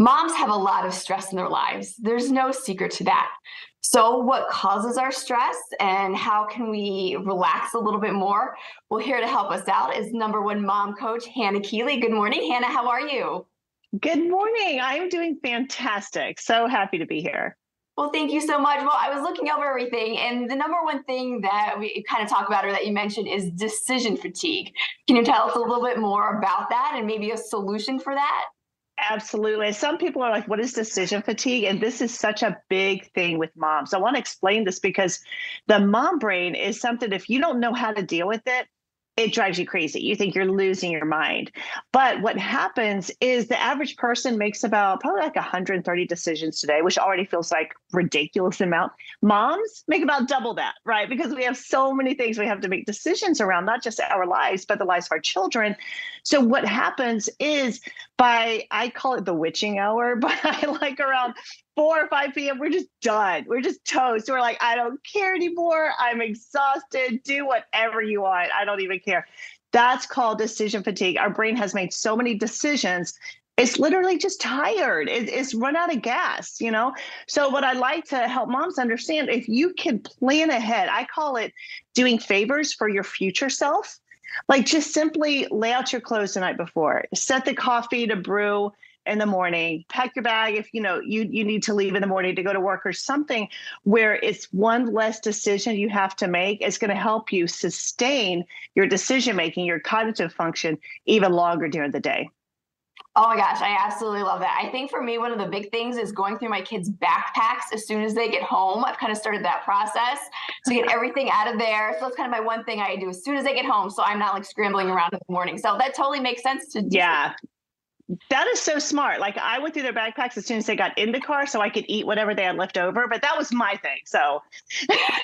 Moms have a lot of stress in their lives. There's no secret to that. So, what causes our stress and how can we relax a little bit more? Well, here to help us out is number one mom coach, Hannah Keeley. Good morning, Hannah. How are you? Good morning. I am doing fantastic. So happy to be here. Well, thank you so much. Well, I was looking over everything, and the number one thing that we kind of talk about or that you mentioned is decision fatigue. Can you tell us a little bit more about that and maybe a solution for that? Absolutely. Some people are like, what is decision fatigue? And this is such a big thing with moms. I want to explain this because the mom brain is something, if you don't know how to deal with it, it drives you crazy. You think you're losing your mind. But what happens is the average person makes about probably like 130 decisions today, which already feels like ridiculous amount. Moms make about double that, right? Because we have so many things we have to make decisions around, not just our lives, but the lives of our children. So what happens is I call it the witching hour, but I like around 4 or 5 p.m., we're just done. We're just toast. We're like, I don't care anymore. I'm exhausted. Do whatever you want. I don't even care. That's called decision fatigue. Our brain has made so many decisions. It's literally just tired. It's run out of gas. So what I like to help moms understand, if you can plan ahead, I call it doing favors for your future self. Like just simply lay out your clothes the night before, set the coffee to brew in the morning, pack your bag if you need to leave in the morning to go to work or something where it's one less decision you have to make. It's going to help you sustain your decision making, your cognitive function even longer during the day. Oh my gosh, I absolutely love that. I think for me, one of the big things is going through my kids' backpacks as soon as they get home. I've kind of started that process to get everything out of there. So that's kind of my one thing I do as soon as they get home. So I'm not like scrambling around in the morning. So that totally makes sense to do. Yeah, that is so smart. Like I went through their backpacks as soon as they got in the car so I could eat whatever they had left over, but that was my thing. So,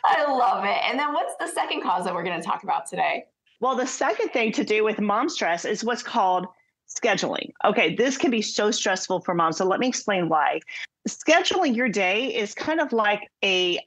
I love it. And then what's the second cause that we're going to talk about today? well, the second thing to do with mom stress is what's called scheduling. Okay, this can be so stressful for moms. So let me explain why. Scheduling your day is kind of like a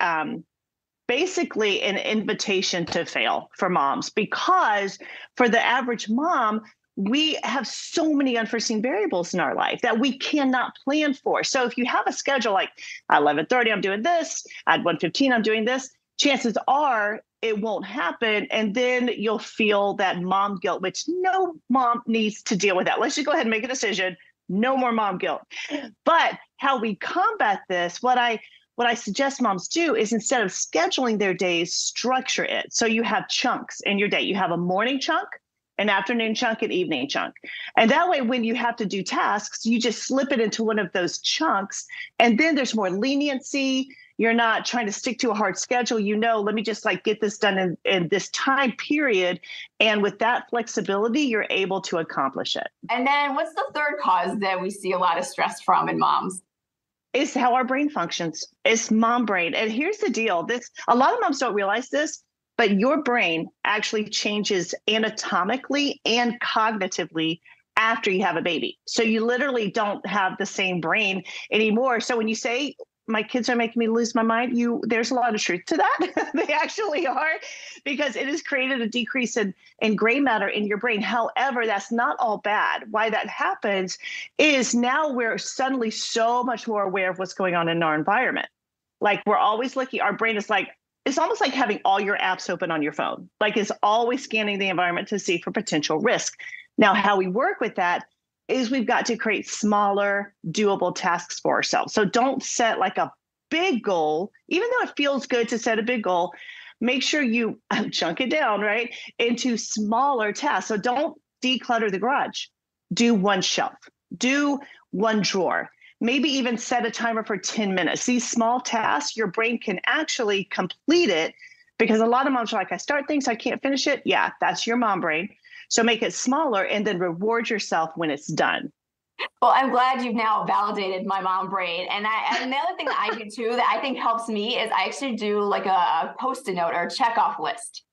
basically an invitation to fail for moms because for the average mom, we have so many unforeseen variables in our life that we cannot plan for. So if you have a schedule like at 11:30 I'm doing this, at 1:15 I'm doing this, chances are it won't happen and then you'll feel that mom guilt, which no mom needs to deal with that. Let's just go ahead and make a decision. No more mom guilt. But how we combat this, what I suggest moms do is instead of scheduling their days, structure it. So you have chunks in your day. You have a morning chunk, an afternoon chunk, an evening chunk. And that way, when you have to do tasks, you just slip it into one of those chunks. And then there's more leniency. You're not trying to stick to a hard schedule. Let me just like get this done in this time period. And with that flexibility, you're able to accomplish it. And then what's the third cause that we see a lot of stress from in moms? Is how our brain functions. It's mom brain. And here's the deal. A lot of moms don't realize this, but your brain actually changes anatomically and cognitively after you have a baby. So you literally don't have the same brain anymore. So when you say my kids are making me lose my mind, there's a lot of truth to that. They actually are, because it has created a decrease in gray matter in your brain. However, that's not all bad. Why that happens is now we're suddenly so much more aware of what's going on in our environment. Like we're always looking, our brain is like, it's almost like having all your apps open on your phone. Like it's always scanning the environment to see for potential risk. Now, how we work with that is we've got to create smaller, doable tasks for ourselves. So don't set like a big goal, even though it feels good to set a big goal. Make sure you chunk it down, right, into smaller tasks. So don't declutter the garage. Do one shelf, do one drawer, maybe even set a timer for 10 minutes. These small tasks, your brain can actually complete it because a lot of moms are like, I start things, I can't finish it. Yeah, that's your mom brain. So make it smaller and then reward yourself when it's done. Well, I'm glad you've now validated my mom brain. And the other thing that I do too that I think helps me is I actually do like a post-it note or a check-off list.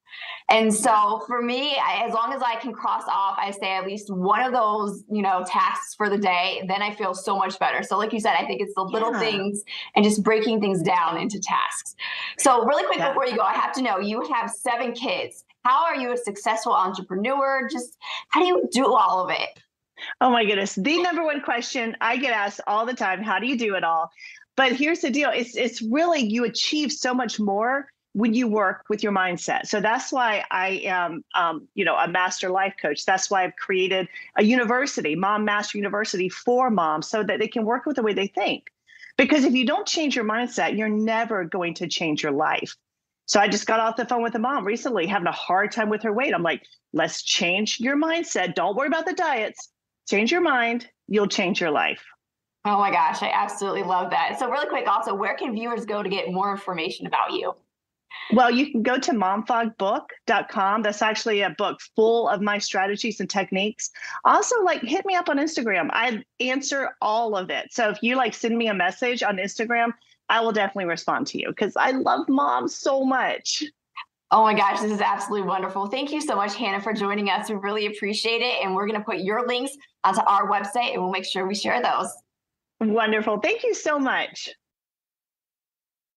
And so for me, as long as I can cross off, I say at least one of those, tasks for the day, then I feel so much better. So like you said, I think it's the little Yeah. things and just breaking things down into tasks. So really quick Yeah. before you go, I have to know, you have 7 kids. How are you a successful entrepreneur? Just how do you do all of it? Oh my goodness. The number one question I get asked all the time, how do you do it all? But here's the deal. It's really you achieve so much more when you work with your mindset. So that's why I am a master life coach. That's why I've created a university, Mom Master University for moms so that they can work with the way they think. Because if you don't change your mindset, you're never going to change your life. So I just got off the phone with a mom recently having a hard time with her weight. I'm like, let's change your mindset. Don't worry about the diets. Change your mind, you'll change your life. Oh my gosh, I absolutely love that. So really quick, also, where can viewers go to get more information about you? Well, you can go to momfogbook.com. That's actually a book full of my strategies and techniques. Also, like hit me up on Instagram. I answer all of it. So if you like send me a message on Instagram, I will definitely respond to you because I love moms so much. Oh my gosh, this is absolutely wonderful. Thank you so much, Hannah, for joining us. We really appreciate it. And we're going to put your links onto our website and we'll make sure we share those. Wonderful. Thank you so much.